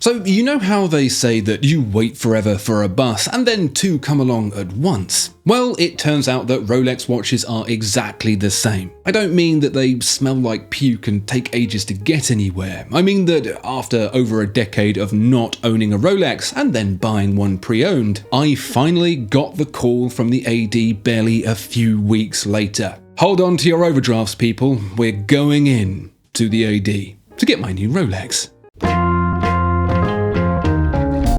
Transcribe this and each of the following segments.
So you know how they say that you wait forever for a bus and then two come along at once? Well, it turns out that Rolex watches are exactly the same. I don't mean that they smell like puke and take ages to get anywhere. I mean that after over a decade of not owning a Rolex and then buying one pre-owned, I finally got the call from the AD barely a few weeks later. Hold on to your overdrafts, people. We're going in to the AD to get my new Rolex.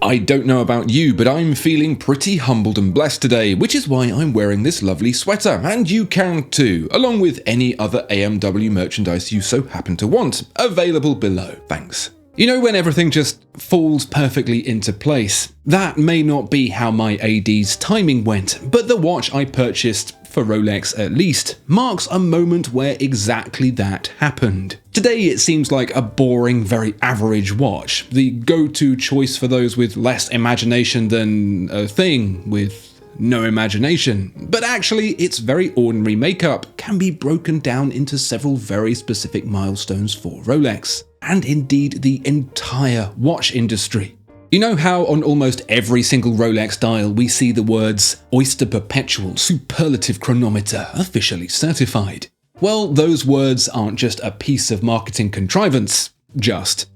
I don't know about you, but I'm feeling pretty humbled and blessed today, which is why I'm wearing this lovely sweater, and you can too, along with any other AMW merchandise you so happen to want, available below. Thanks. You know when everything just falls perfectly into place? That may not be how my AD's timing went, but the watch I purchased, for Rolex at least, marks a moment where exactly that happened. Today it seems like a boring, very average watch, the go-to choice for those with less imagination than a thing with no imagination. But actually, its very ordinary makeup can be broken down into several very specific milestones for Rolex, and indeed the entire watch industry. You know how on almost every single Rolex dial we see the words Oyster Perpetual Superlative Chronometer officially certified? Well, those words aren't just a piece of marketing contrivance.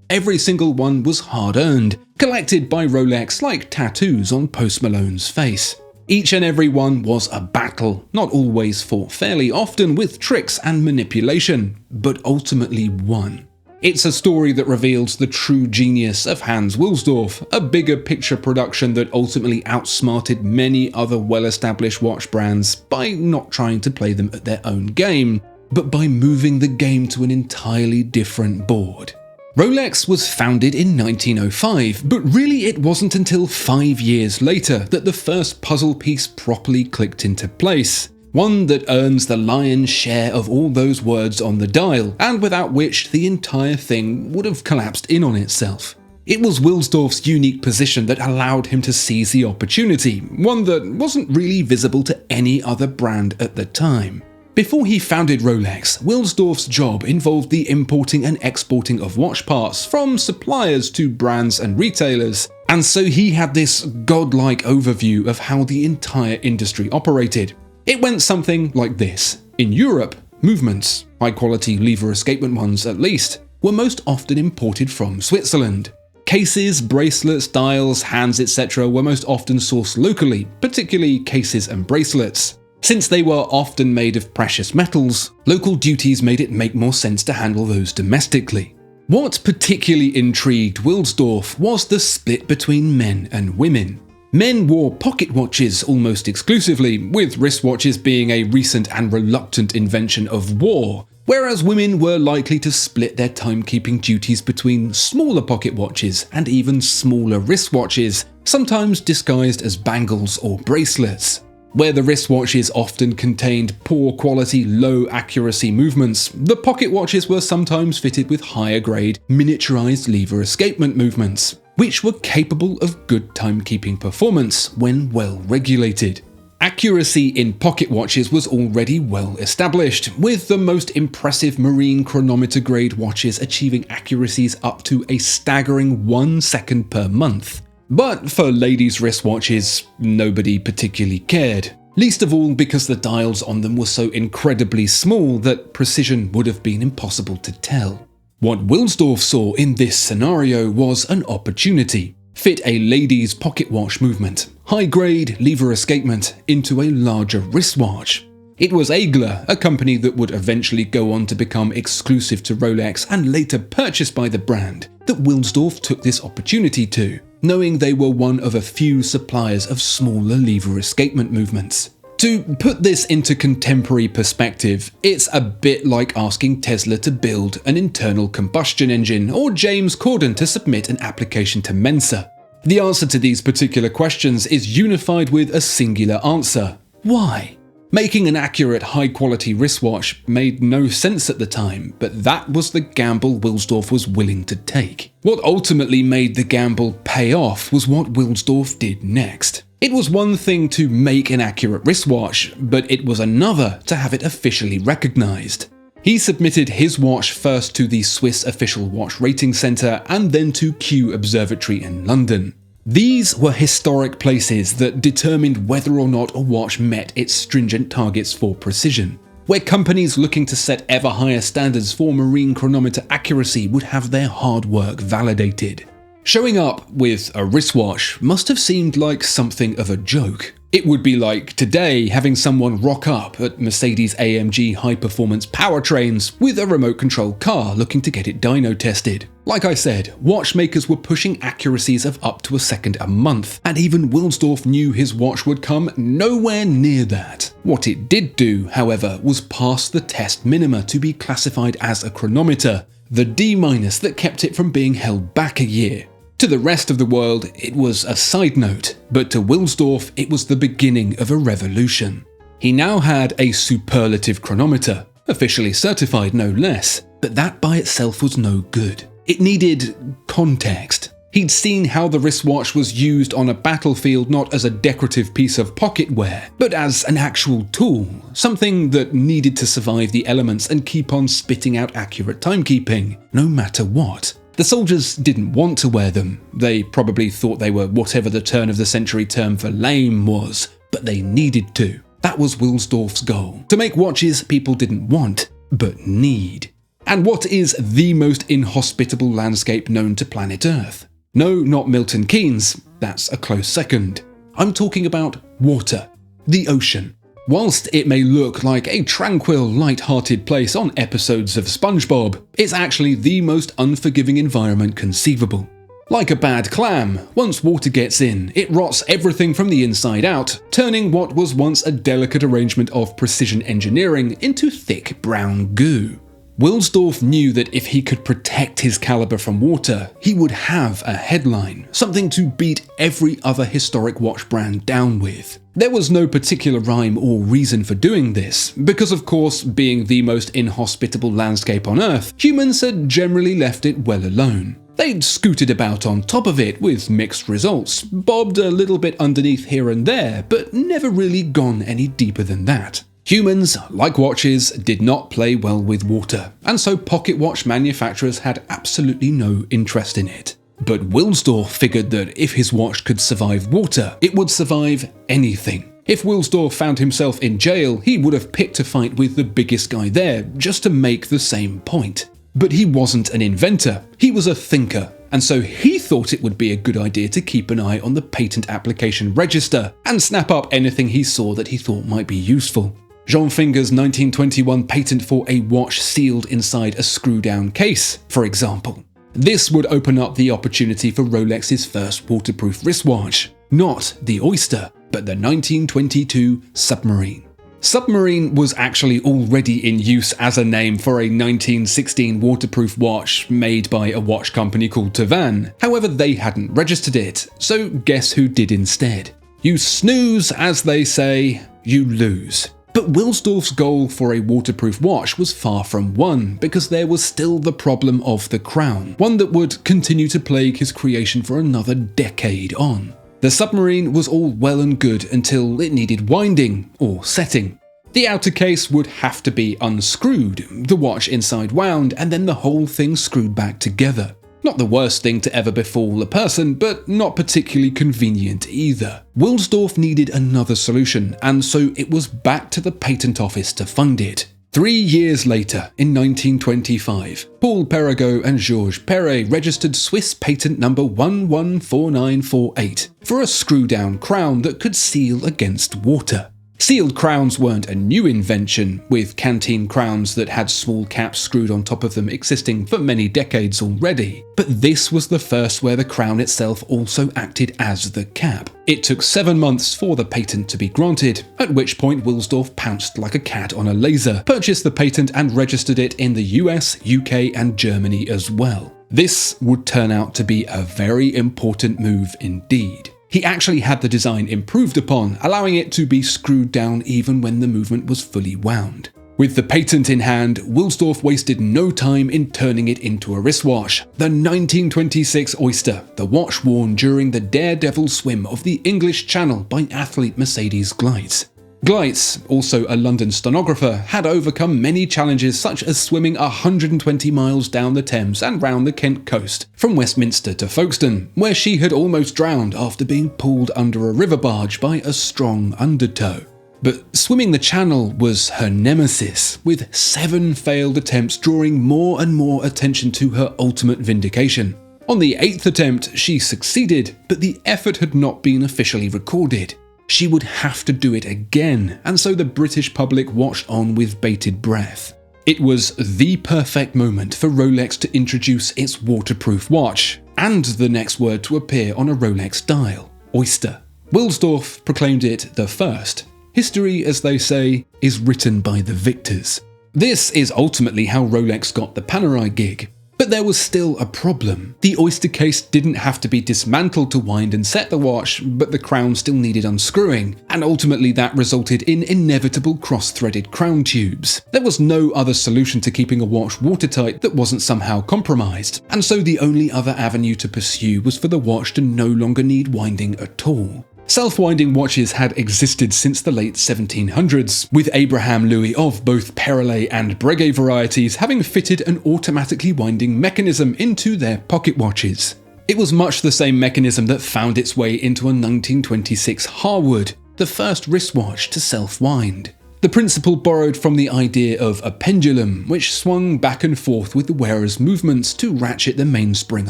Every single one was hard-earned, collected by Rolex like tattoos on Post Malone's face. Each and every one was a battle, not always fought fairly, often with tricks and manipulation, but ultimately won. It's a story that reveals the true genius of Hans Wilsdorf, a bigger picture production that ultimately outsmarted many other well-established watch brands by not trying to play them at their own game, but by moving the game to an entirely different board. Rolex was founded in 1905, but really it wasn't until 5 years later that the first puzzle piece properly clicked into place. One that earns the lion's share of all those words on the dial, and without which the entire thing would have collapsed in on itself. It was Wilsdorf's unique position that allowed him to seize the opportunity, one that wasn't really visible to any other brand at the time. Before he founded Rolex, Wilsdorf's job involved the importing and exporting of watch parts from suppliers to brands and retailers, and so he had this godlike overview of how the entire industry operated. It went something like this. In Europe, movements, high-quality lever escapement ones at least, were most often imported from Switzerland. Cases, bracelets, dials, hands, etc. were most often sourced locally, particularly cases and bracelets. Since they were often made of precious metals, local duties made it make more sense to handle those domestically. What particularly intrigued Wilsdorf was the split between men and women. Men wore pocket watches almost exclusively, with wristwatches being a recent and reluctant invention of war, whereas women were likely to split their timekeeping duties between smaller pocket watches and even smaller wristwatches, sometimes disguised as bangles or bracelets. Where the wristwatches often contained poor quality, low accuracy movements, the pocket watches were sometimes fitted with higher grade, miniaturized lever escapement movements, which were capable of good timekeeping performance when well regulated. Accuracy in pocket watches was already well established, with the most impressive marine chronometer grade watches achieving accuracies up to a staggering 1 second per month. But for ladies' wristwatches, nobody particularly cared. Least of all because the dials on them were so incredibly small that precision would have been impossible to tell. What Wilsdorf saw in this scenario was an opportunity. Fit a lady's pocket watch movement, high-grade lever escapement, into a larger wristwatch. It was Eigler, a company that would eventually go on to become exclusive to Rolex and later purchased by the brand, that Wilsdorf took this opportunity to, knowing they were one of a few suppliers of smaller lever escapement movements. To put this into contemporary perspective, it's a bit like asking Tesla to build an internal combustion engine or James Corden to submit an application to Mensa. The answer to these particular questions is unified with a singular answer: why? Making an accurate, high-quality wristwatch made no sense at the time, but that was the gamble Wilsdorf was willing to take. What ultimately made the gamble pay off was what Wilsdorf did next. It was one thing to make an accurate wristwatch, but it was another to have it officially recognized. He submitted his watch first to the Swiss Official Watch Rating Centre and then to Kew Observatory in London. These were historic places that determined whether or not a watch met its stringent targets for precision, where companies looking to set ever higher standards for marine chronometer accuracy would have their hard work validated. Showing up with a wristwatch must have seemed like something of a joke. It would be like today having someone rock up at Mercedes-AMG high-performance powertrains with a remote-controlled car looking to get it dyno tested. Like I said, watchmakers were pushing accuracies of up to a second a month, and even Wilsdorf knew his watch would come nowhere near that. What it did do, however, was pass the test minima to be classified as a chronometer, the D- that kept it from being held back a year. To the rest of the world, it was a side note, but to Wilsdorf, it was the beginning of a revolution. He now had a superlative chronometer, officially certified no less, but that by itself was no good. It needed context. He'd seen how the wristwatch was used on a battlefield not as a decorative piece of pocketware, but as an actual tool, something that needed to survive the elements and keep on spitting out accurate timekeeping, no matter what. The soldiers didn't want to wear them. They probably thought they were whatever the turn of the century term for lame was, but they needed to. That was Wilsdorf's goal, to make watches people didn't want, but need. And what is the most inhospitable landscape known to planet Earth? No, not Milton Keynes, that's a close second. I'm talking about water, the ocean. Whilst it may look like a tranquil, light-hearted place on episodes of SpongeBob, it's actually the most unforgiving environment conceivable. Like a bad clam, once water gets in, it rots everything from the inside out, turning what was once a delicate arrangement of precision engineering into thick brown goo. Wilsdorf knew that if he could protect his caliber from water, he would have a headline, something to beat every other historic watch brand down with. There was no particular rhyme or reason for doing this, because of course, being the most inhospitable landscape on Earth, humans had generally left it well alone. They'd scooted about on top of it with mixed results, bobbed a little bit underneath here and there, but never really gone any deeper than that. Humans, like watches, did not play well with water, and so pocket watch manufacturers had absolutely no interest in it. But Wilsdorf figured that if his watch could survive water, it would survive anything. If Wilsdorf found himself in jail, he would have picked a fight with the biggest guy there just to make the same point. But he wasn't an inventor, he was a thinker, and so he thought it would be a good idea to keep an eye on the patent application register and snap up anything he saw that he thought might be useful. Jean Finger's 1921 patent for a watch sealed inside a screw-down case, for example. This would open up the opportunity for Rolex's first waterproof wristwatch. Not the Oyster, but the 1922 Submarine. Submarine was actually already in use as a name for a 1916 waterproof watch made by a watch company called Tavan. However, they hadn't registered it, so guess who did instead? You snooze, as they say, you lose. But Wilsdorf's goal for a waterproof watch was far from won, because there was still the problem of the crown, one that would continue to plague his creation for another decade on. The Submarine was all well and good until it needed winding, or setting. The outer case would have to be unscrewed, the watch inside wound, and then the whole thing screwed back together. Not the worst thing to ever befall a person, but not particularly convenient either. Wilsdorf needed another solution, and so it was back to the patent office to find it. 3 years later, in 1925, Paul Perregaux and Georges Perret registered Swiss patent number 114948 for a screw-down crown that could seal against water. Sealed crowns weren't a new invention, with canteen crowns that had small caps screwed on top of them existing for many decades already, but this was the first where the crown itself also acted as the cap. It took 7 months for the patent to be granted, at which point Wilsdorf pounced like a cat on a laser, purchased the patent and registered it in the US, UK and Germany as well. This would turn out to be a very important move indeed. He actually had the design improved upon, allowing it to be screwed down even when the movement was fully wound. With the patent in hand, Wilsdorf wasted no time in turning it into a wristwatch, the 1926 Oyster, the watch worn during the daredevil swim of the English Channel by athlete Mercedes Glites. Gleitz, also a London stenographer, had overcome many challenges such as swimming 120 miles down the Thames and round the Kent coast, from Westminster to Folkestone, where she had almost drowned after being pulled under a river barge by a strong undertow. But swimming the channel was her nemesis, with 7 failed attempts drawing more and more attention to her ultimate vindication. On the 8th attempt, she succeeded, but the effort had not been officially recorded. She would have to do it again, and so the British public watched on with bated breath. It was the perfect moment for Rolex to introduce its waterproof watch, and the next word to appear on a Rolex dial: oyster. Wilsdorf proclaimed it the first. History, as they say, is written by the victors. This is ultimately how Rolex got the Panerai gig. But there was still a problem. The oyster case didn't have to be dismantled to wind and set the watch, but the crown still needed unscrewing, and ultimately that resulted in inevitable cross-threaded crown tubes. There was no other solution to keeping a watch watertight that wasn't somehow compromised, and so the only other avenue to pursue was for the watch to no longer need winding at all. Self-winding watches had existed since the late 1700s, with Abraham Louis of both Perrelet and Breguet varieties having fitted an automatically winding mechanism into their pocket watches. It was much the same mechanism that found its way into a 1926 Harwood, the first wristwatch to self-wind. The principle borrowed from the idea of a pendulum, which swung back and forth with the wearer's movements to ratchet the mainspring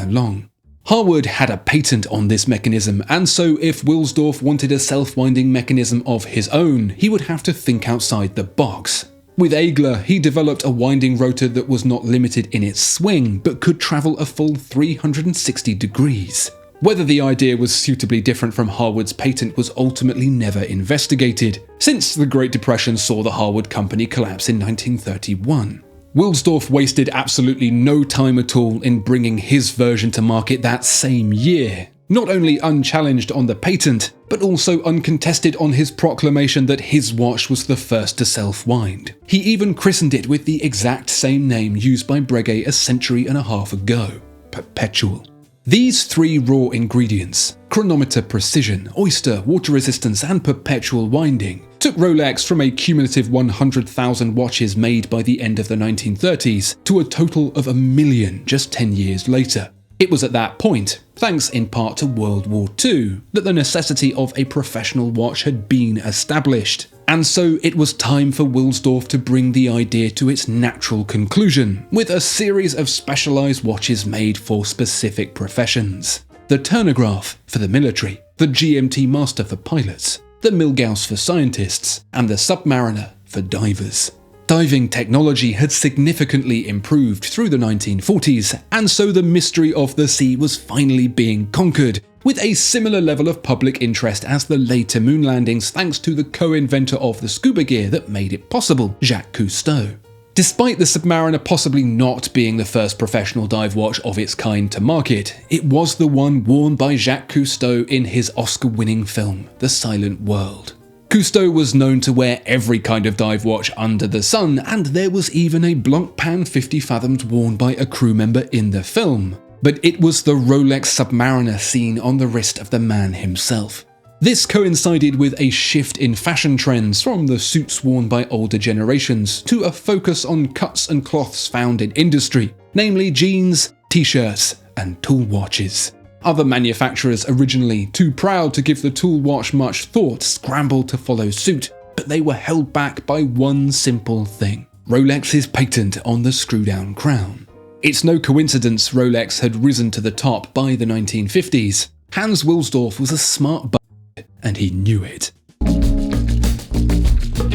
along. Harwood had a patent on this mechanism, and so if Wilsdorf wanted a self-winding mechanism of his own, he would have to think outside the box. With Aigler, he developed a winding rotor that was not limited in its swing, but could travel a full 360 degrees. Whether the idea was suitably different from Harwood's patent was ultimately never investigated, since the Great Depression saw the Harwood company collapse in 1931. Wilsdorf wasted absolutely no time at all in bringing his version to market that same year, not only unchallenged on the patent, but also uncontested on his proclamation that his watch was the first to self-wind. He even christened it with the exact same name used by Breguet a century and a half ago: Perpetual. These 3 raw ingredients, chronometer precision, oyster, water resistance, and perpetual winding, took Rolex from a cumulative 100,000 watches made by the end of the 1930s to a total of 1 million just 10 years later. It was at that point, thanks in part to World War II, that the necessity of a professional watch had been established. And so it was time for Wilsdorf to bring the idea to its natural conclusion, with a series of specialised watches made for specific professions. The Turnograph for the military, the GMT Master for pilots, the Milgauss for scientists, and the Submariner for divers. Diving technology had significantly improved through the 1940s, and so the mystery of the sea was finally being conquered, with a similar level of public interest as the later moon landings thanks to the co-inventor of the scuba gear that made it possible, Jacques Cousteau. Despite the Submariner possibly not being the first professional dive watch of its kind to market, it was the one worn by Jacques Cousteau in his Oscar-winning film, The Silent World. Cousteau was known to wear every kind of dive watch under the sun, and there was even a Blancpain 50 fathoms worn by a crew member in the film. But it was the Rolex Submariner seen on the wrist of the man himself. This coincided with a shift in fashion trends from the suits worn by older generations to a focus on cuts and cloths found in industry, namely jeans, t-shirts, and tool watches. Other manufacturers, originally too proud to give the tool watch much thought, scrambled to follow suit, but they were held back by one simple thing: Rolex's patent on the screw-down crown. It's no coincidence Rolex had risen to the top by the 1950s. Hans Wilsdorf was a smart bastard, and he knew it.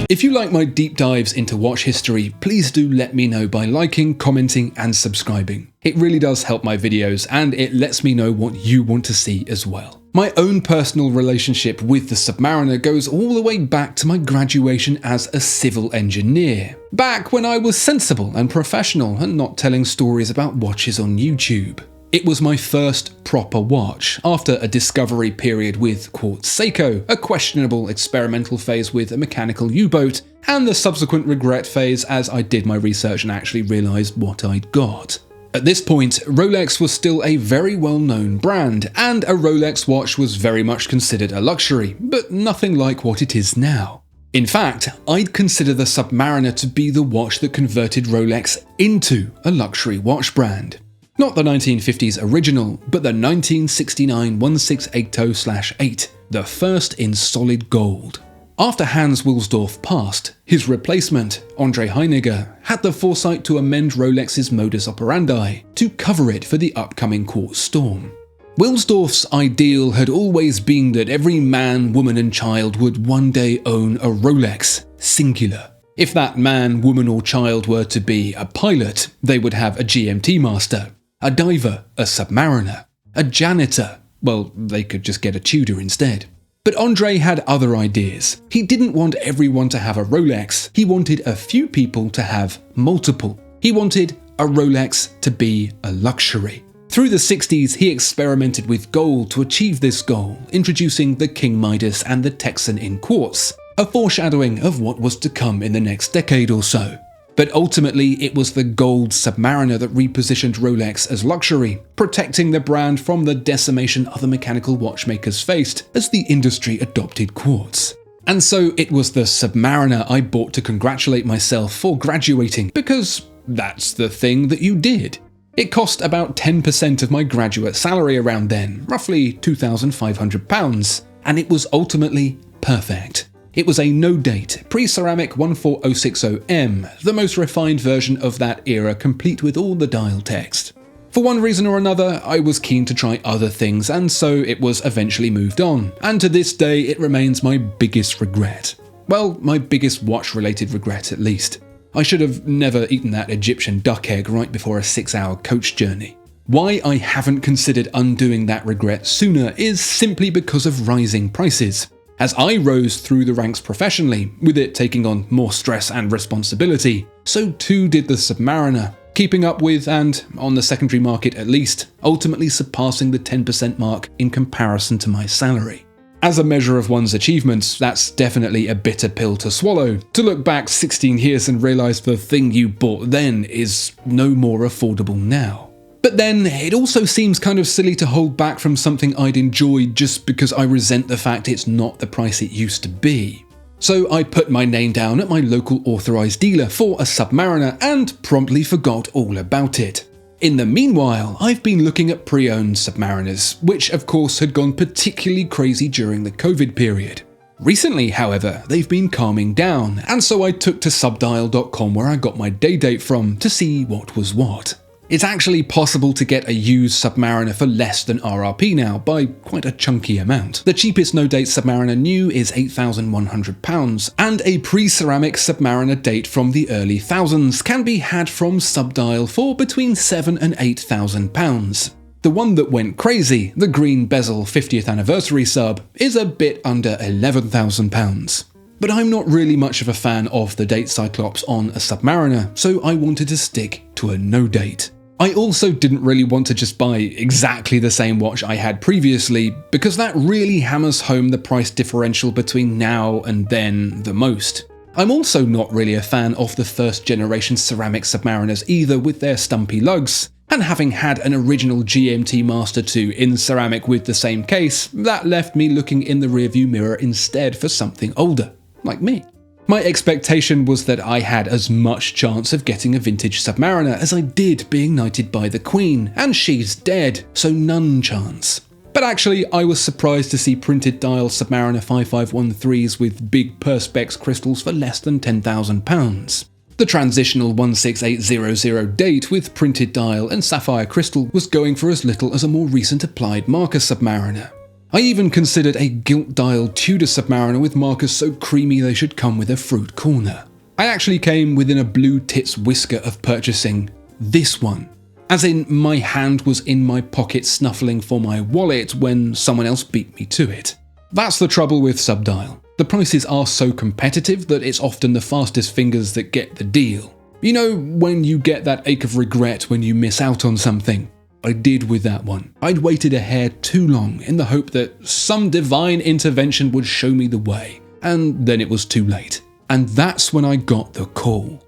If you like my deep dives into watch history, please do let me know by liking, commenting, and subscribing. It really does help my videos, and it lets me know what you want to see as well. My own personal relationship with the Submariner goes all the way back to my graduation as a civil engineer. Back when I was sensible and professional and not telling stories about watches on YouTube. It was my first proper watch, after a discovery period with Quartz Seiko, a questionable experimental phase with a mechanical U-boat, and the subsequent regret phase as I did my research and actually realised what I'd got. At this point, Rolex was still a very well-known brand, and a Rolex watch was very much considered a luxury, but nothing like what it is now. In fact, I'd consider the Submariner to be the watch that converted Rolex into a luxury watch brand. Not the 1950s original, but the 1969 1680/8, the first in solid gold. After Hans Wilsdorf passed, his replacement, Andre Heiniger, had the foresight to amend Rolex's modus operandi to cover it for the upcoming quartz storm. Wilsdorf's ideal had always been that every man, woman and child would one day own a Rolex, singular. If that man, woman or child were to be a pilot, they would have a GMT master, a diver, a submariner, a janitor, well, they could just get a Tudor instead. But Andre had other ideas. He didn't want everyone to have a Rolex, he wanted a few people to have multiple. He wanted a Rolex to be a luxury. Through the 60s, he experimented with gold to achieve this goal, introducing the King Midas and the Texan in quartz, a foreshadowing of what was to come in the next decade or so. But ultimately, it was the gold Submariner that repositioned Rolex as luxury, protecting the brand from the decimation other mechanical watchmakers faced as the industry adopted quartz. And so it was the Submariner I bought to congratulate myself for graduating, because that's the thing that you did. It cost about 10% of my graduate salary around then, roughly £2,500, and it was ultimately perfect. It was a no-date, pre-ceramic 14060M, the most refined version of that era, complete with all the dial text. For one reason or another, I was keen to try other things, and so it was eventually moved on, and to this day it remains my biggest regret. Well, my biggest watch-related regret at least. I should have never eaten that Egyptian duck egg right before a 6-hour coach journey. Why I haven't considered undoing that regret sooner is simply because of rising prices. As I rose through the ranks professionally, with it taking on more stress and responsibility, so too did the Submariner, keeping up with and, on the secondary market at least, ultimately surpassing the 10% mark in comparison to my salary. As a measure of one's achievements, that's definitely a bitter pill to swallow, to look back 16 years and realise the thing you bought then is no more affordable now. But then, it also seems kind of silly to hold back from something I'd enjoyed just because I resent the fact it's not the price it used to be. So I put my name down at my local authorised dealer for a Submariner and promptly forgot all about it. In the meanwhile, I've been looking at pre-owned Submariners, which of course had gone particularly crazy during the COVID period. Recently, however, they've been calming down, and so I took to subdial.com where I got my day date from to see what was what. It's actually possible to get a used Submariner for less than RRP now, by quite a chunky amount. The cheapest no-date Submariner new is £8,100, and a pre-ceramic Submariner date from the early thousands can be had from Subdial for between £7,000 and £8,000. The one that went crazy, the green bezel 50th anniversary sub, is a bit under £11,000. But I'm not really much of a fan of the date cyclops on a Submariner, so I wanted to stick to a no-date. I also didn't really want to just buy exactly the same watch I had previously, because that really hammers home the price differential between now and then the most. I'm also not really a fan of the first generation ceramic Submariners either, with their stumpy lugs, and having had an original GMT Master 2 in ceramic with the same case, that left me looking in the rearview mirror instead for something older, like me. My expectation was that I had as much chance of getting a vintage Submariner as I did being knighted by the Queen, and she's dead, so none chance. But actually, I was surprised to see printed dial Submariner 5513s with big Perspex crystals for less than £10,000. The transitional 16800 date with printed dial and sapphire crystal was going for as little as a more recent applied marker Submariner. I even considered a gilt dial Tudor Submariner with markers so creamy they should come with a fruit corner. I actually came within a blue tits whisker of purchasing this one. As in, my hand was in my pocket snuffling for my wallet when someone else beat me to it. That's the trouble with Subdial. The prices are so competitive that it's often the fastest fingers that get the deal. You know, when you get that ache of regret when you miss out on something. I did with that one. I'd waited a hair too long in the hope that some divine intervention would show me the way, and then it was too late. And that's when I got the call.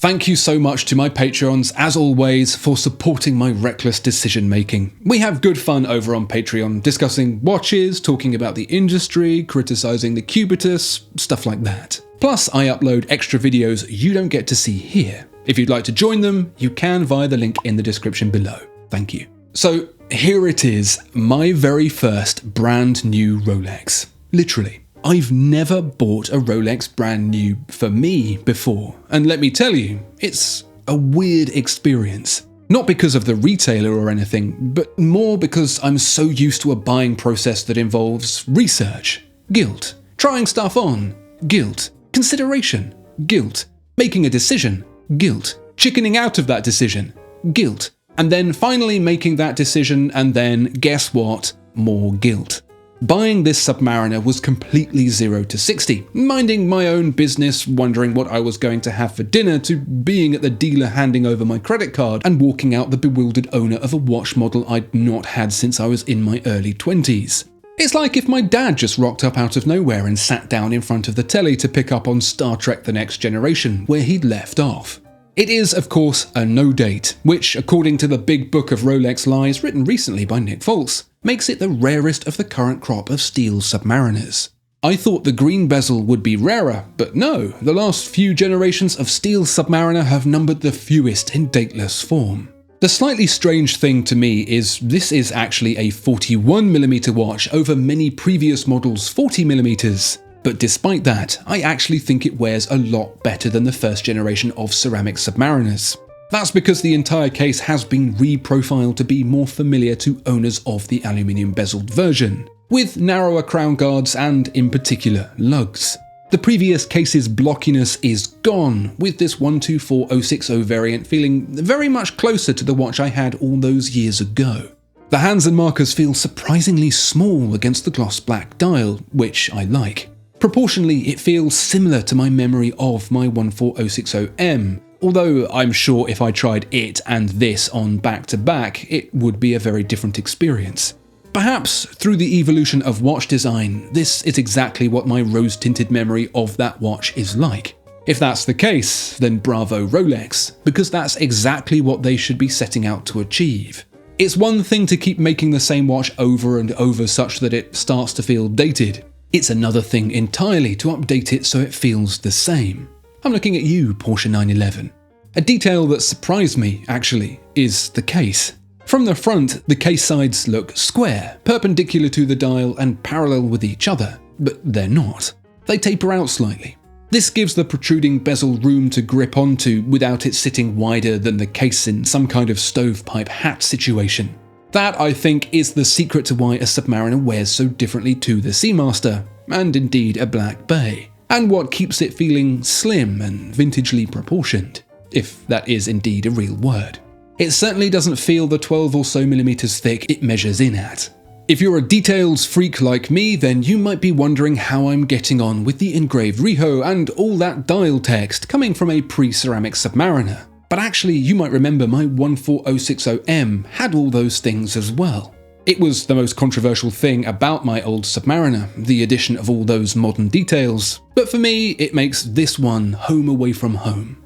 Thank you so much to my Patreons, as always, for supporting my reckless decision making. We have good fun over on Patreon, discussing watches, talking about the industry, criticising the cubitus, stuff like that. Plus, I upload extra videos you don't get to see here. If you'd like to join them, you can via the link in the description below. Thank you. So here it is, my very first brand new Rolex. Literally. I've never bought a Rolex brand new for me before, and let me tell you, it's a weird experience. Not because of the retailer or anything, but more because I'm so used to a buying process that involves research, guilt, trying stuff on, guilt, consideration, guilt, making a decision, guilt, chickening out of that decision, guilt, and then finally making that decision, and then, guess what, more guilt. Buying this Submariner was completely 0 to 60, minding my own business, wondering what I was going to have for dinner, to being at the dealer handing over my credit card and walking out the bewildered owner of a watch model I'd not had since I was in my early 20s. It's like if my dad just rocked up out of nowhere and sat down in front of the telly to pick up on Star Trek The Next Generation, where he'd left off. It is, of course, a no date, which, according to the Big Book of Rolex Lies written recently by Nick Foltz, makes it the rarest of the current crop of steel Submariners. I thought the green bezel would be rarer, but no, the last few generations of steel Submariner have numbered the fewest in dateless form. The slightly strange thing to me is this is actually a 41mm watch over many previous models' 40mm. But despite that, I actually think it wears a lot better than the first generation of ceramic Submariners. That's because the entire case has been reprofiled to be more familiar to owners of the aluminium bezeled version, with narrower crown guards and, in particular, lugs. The previous case's blockiness is gone, with this 124060 variant feeling very much closer to the watch I had all those years ago. The hands and markers feel surprisingly small against the gloss black dial, which I like. Proportionally, it feels similar to my memory of my 14060M, although I'm sure if I tried it and this on back-to-back, it would be a very different experience. Perhaps, through the evolution of watch design, this is exactly what my rose-tinted memory of that watch is like. If that's the case, then bravo Rolex, because that's exactly what they should be setting out to achieve. It's one thing to keep making the same watch over and over such that it starts to feel dated. It's another thing entirely to update it so it feels the same. I'm looking at you, Porsche 911. A detail that surprised me, actually, is the case. From the front, the case sides look square, perpendicular to the dial and parallel with each other, but they're not. They taper out slightly. This gives the protruding bezel room to grip onto without it sitting wider than the case in some kind of stovepipe hat situation. That, I think, is the secret to why a Submariner wears so differently to the Seamaster, and indeed a Black Bay, and what keeps it feeling slim and vintagely proportioned, if that is indeed a real word. It certainly doesn't feel the 12 or so millimeters thick it measures in at. If you're a details freak like me, then you might be wondering how I'm getting on with the engraved Riho and all that dial text coming from a pre-ceramic Submariner. But actually, you might remember my 14060M had all those things as well. It was the most controversial thing about my old Submariner, the addition of all those modern details. But for me, it makes this one home away from home.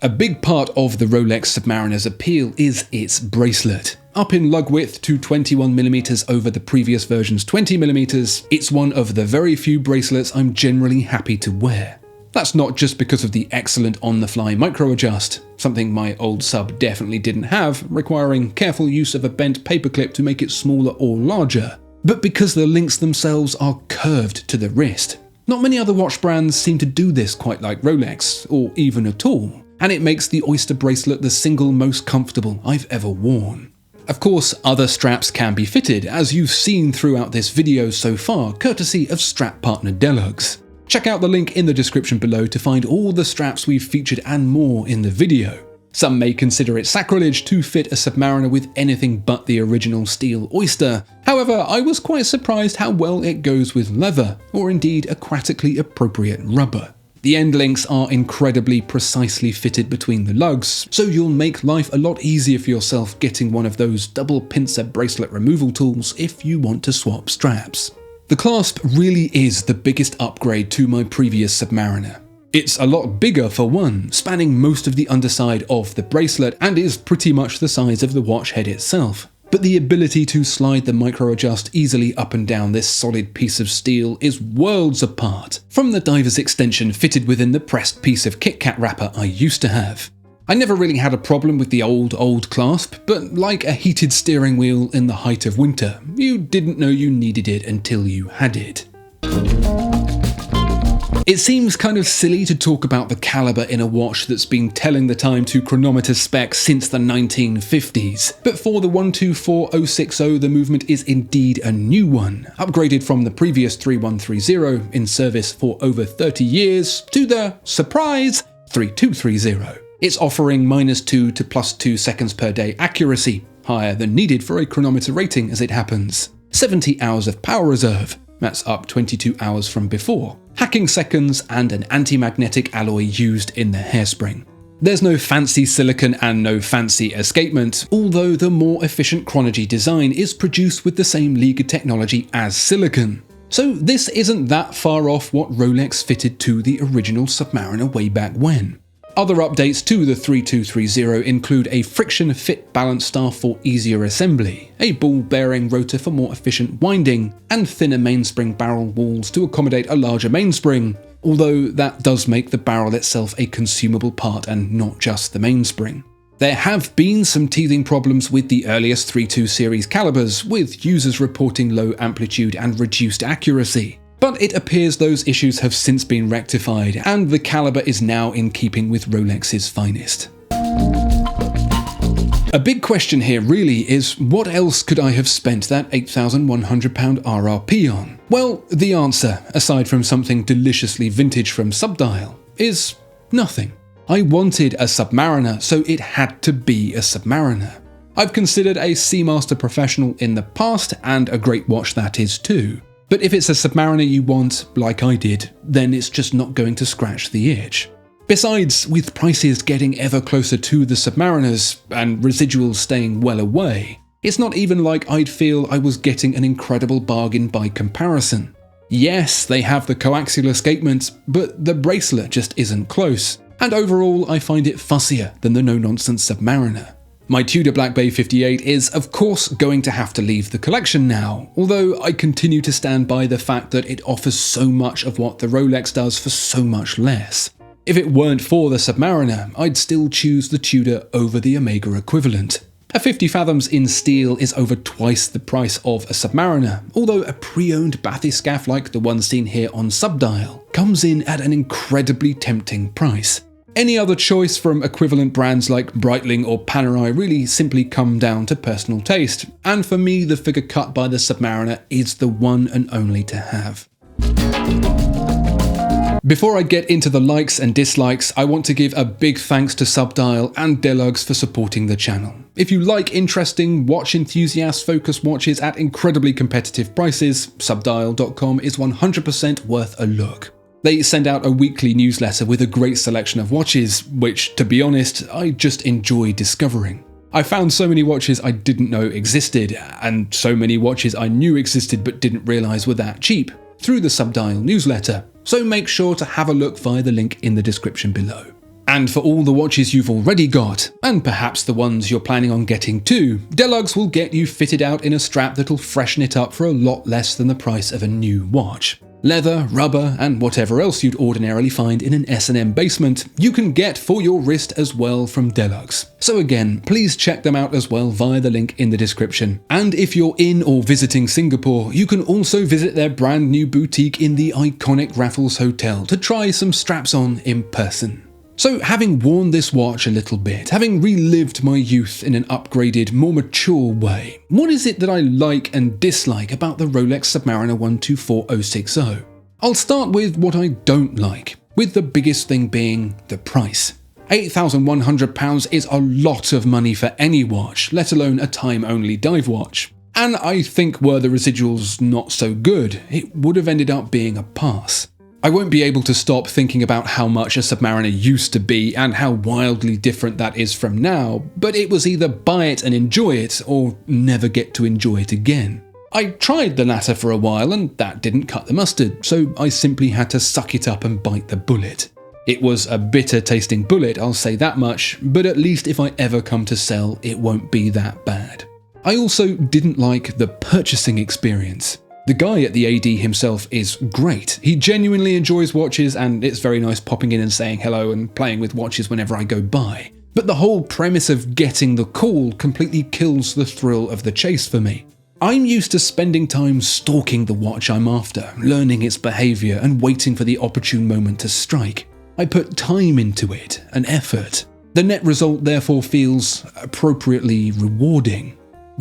A big part of the Rolex Submariner's appeal is its bracelet. Up in lug width to 21mm over the previous version's 20mm, it's one of the very few bracelets I'm generally happy to wear. That's not just because of the excellent on-the-fly micro-adjust, something my old sub definitely didn't have, requiring careful use of a bent paperclip to make it smaller or larger, but because the links themselves are curved to the wrist. Not many other watch brands seem to do this quite like Rolex, or even at all, and it makes the Oyster bracelet the single most comfortable I've ever worn. Of course, other straps can be fitted, as you've seen throughout this video so far, courtesy of strap partner Deluxe. Check out the link in the description below to find all the straps we've featured and more in the video. Some may consider it sacrilege to fit a Submariner with anything but the original steel Oyster. However, I was quite surprised how well it goes with leather, or indeed aquatically appropriate rubber. The end links are incredibly precisely fitted between the lugs, so you'll make life a lot easier for yourself getting one of those double pincer bracelet removal tools if you want to swap straps. The clasp really is the biggest upgrade to my previous Submariner. It's a lot bigger for one, spanning most of the underside of the bracelet and is pretty much the size of the watch head itself. But the ability to slide the micro-adjust easily up and down this solid piece of steel is worlds apart from the diver's extension fitted within the pressed piece of KitKat wrapper I used to have. I never really had a problem with the old clasp, but like a heated steering wheel in the height of winter, you didn't know you needed it until you had it. It seems kind of silly to talk about the caliber in a watch that's been telling the time to chronometer spec since the 1950s, but for the 124060 the movement is indeed a new one, upgraded from the previous 3130 in service for over 30 years to the, surprise, 3230. It's offering -2 to +2 seconds per day accuracy, higher than needed for a chronometer rating as it happens. 70 hours of power reserve, that's up 22 hours from before. Hacking seconds and an anti-magnetic alloy used in the hairspring. There's no fancy silicon and no fancy escapement, although the more efficient chronology design is produced with the same Liga technology as silicon. So this isn't that far off what Rolex fitted to the original Submariner way back when. Other updates to the 3230 include a friction fit balance staff for easier assembly, a ball bearing rotor for more efficient winding, and thinner mainspring barrel walls to accommodate a larger mainspring, although that does make the barrel itself a consumable part and not just the mainspring. There have been some teething problems with the earliest 32 series calibers, with users reporting low amplitude and reduced accuracy. But it appears those issues have since been rectified, and the caliber is now in keeping with Rolex's finest. A big question here really is, what else could I have spent that £8,100 RRP on? Well, the answer, aside from something deliciously vintage from Subdial, is nothing. I wanted a Submariner, so it had to be a Submariner. I've considered a Seamaster Professional in the past, and a great watch that is too. But if it's a Submariner you want, like I did, then it's just not going to scratch the itch. Besides, with prices getting ever closer to the Submariners, and residuals staying well away, it's not even like I'd feel I was getting an incredible bargain by comparison. Yes, they have the coaxial escapement, but the bracelet just isn't close, and overall I find it fussier than the no-nonsense Submariner. My Tudor Black Bay 58 is, of course, going to have to leave the collection now, although I continue to stand by the fact that it offers so much of what the Rolex does for so much less. If it weren't for the Submariner, I'd still choose the Tudor over the Omega equivalent. A 50 fathoms in steel is over twice the price of a Submariner, although a pre-owned bathyscaphe like the one seen here on Subdial comes in at an incredibly tempting price. Any other choice from equivalent brands like Breitling or Panerai really simply come down to personal taste, and for me the figure cut by the Submariner is the one and only to have. Before I get into the likes and dislikes, I want to give a big thanks to Subdial and Deluxe for supporting the channel. If you like interesting, watch enthusiast focused watches at incredibly competitive prices, subdial.com is 100% worth a look. They send out a weekly newsletter with a great selection of watches, which, to be honest, I just enjoy discovering. I found so many watches I didn't know existed, and so many watches I knew existed but didn't realise were that cheap, through the Subdial newsletter, so make sure to have a look via the link in the description below. And for all the watches you've already got, and perhaps the ones you're planning on getting too, Deluxe will get you fitted out in a strap that'll freshen it up for a lot less than the price of a new watch. Leather, rubber, and whatever else you'd ordinarily find in an S&M basement, you can get for your wrist as well from Deluxe. So again, please check them out as well via the link in the description. And if you're in or visiting Singapore, you can also visit their brand new boutique in the iconic Raffles Hotel to try some straps on in person. So having worn this watch a little bit, having relived my youth in an upgraded, more mature way, what is it that I like and dislike about the Rolex Submariner 124060? I'll start with what I don't like, with the biggest thing being the price. £8,100 is a lot of money for any watch, let alone a time-only dive watch. And I think were the residuals not so good, it would have ended up being a pass. I won't be able to stop thinking about how much a Submariner used to be and how wildly different that is from now, but it was either buy it and enjoy it, or never get to enjoy it again. I tried the latter for a while and that didn't cut the mustard, so I simply had to suck it up and bite the bullet. It was a bitter tasting bullet, I'll say that much, but at least if I ever come to sell, it won't be that bad. I also didn't like the purchasing experience. The guy at the AD himself is great. He genuinely enjoys watches, and it's very nice popping in and saying hello and playing with watches whenever I go by. But the whole premise of getting the call completely kills the thrill of the chase for me. I'm used to spending time stalking the watch I'm after, learning its behaviour and waiting for the opportune moment to strike. I put time into it, and effort. The net result therefore feels appropriately rewarding.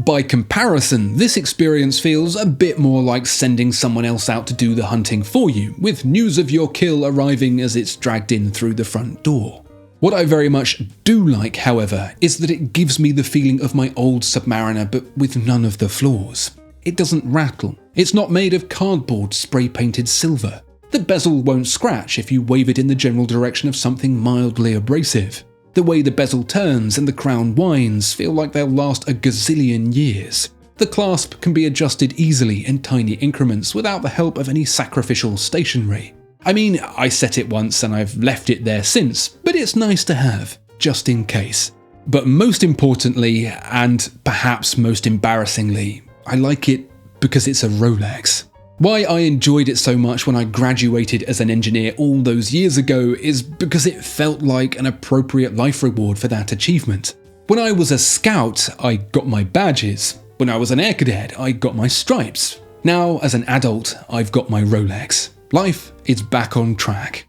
By comparison, this experience feels a bit more like sending someone else out to do the hunting for you, with news of your kill arriving as it's dragged in through the front door. What I very much do like, however, is that it gives me the feeling of my old Submariner but with none of the flaws. It doesn't rattle. It's not made of cardboard spray-painted silver. The bezel won't scratch if you wave it in the general direction of something mildly abrasive. The way the bezel turns and the crown winds feel like they'll last a gazillion years. The clasp can be adjusted easily in tiny increments without the help of any sacrificial stationery. I mean, I set it once and I've left it there since, but it's nice to have, just in case. But most importantly, and perhaps most embarrassingly, I like it because it's a Rolex. Why I enjoyed it so much when I graduated as an engineer all those years ago is because it felt like an appropriate life reward for that achievement. When I was a scout, I got my badges. When I was an air cadet, I got my stripes. Now, as an adult, I've got my Rolex. Life is back on track.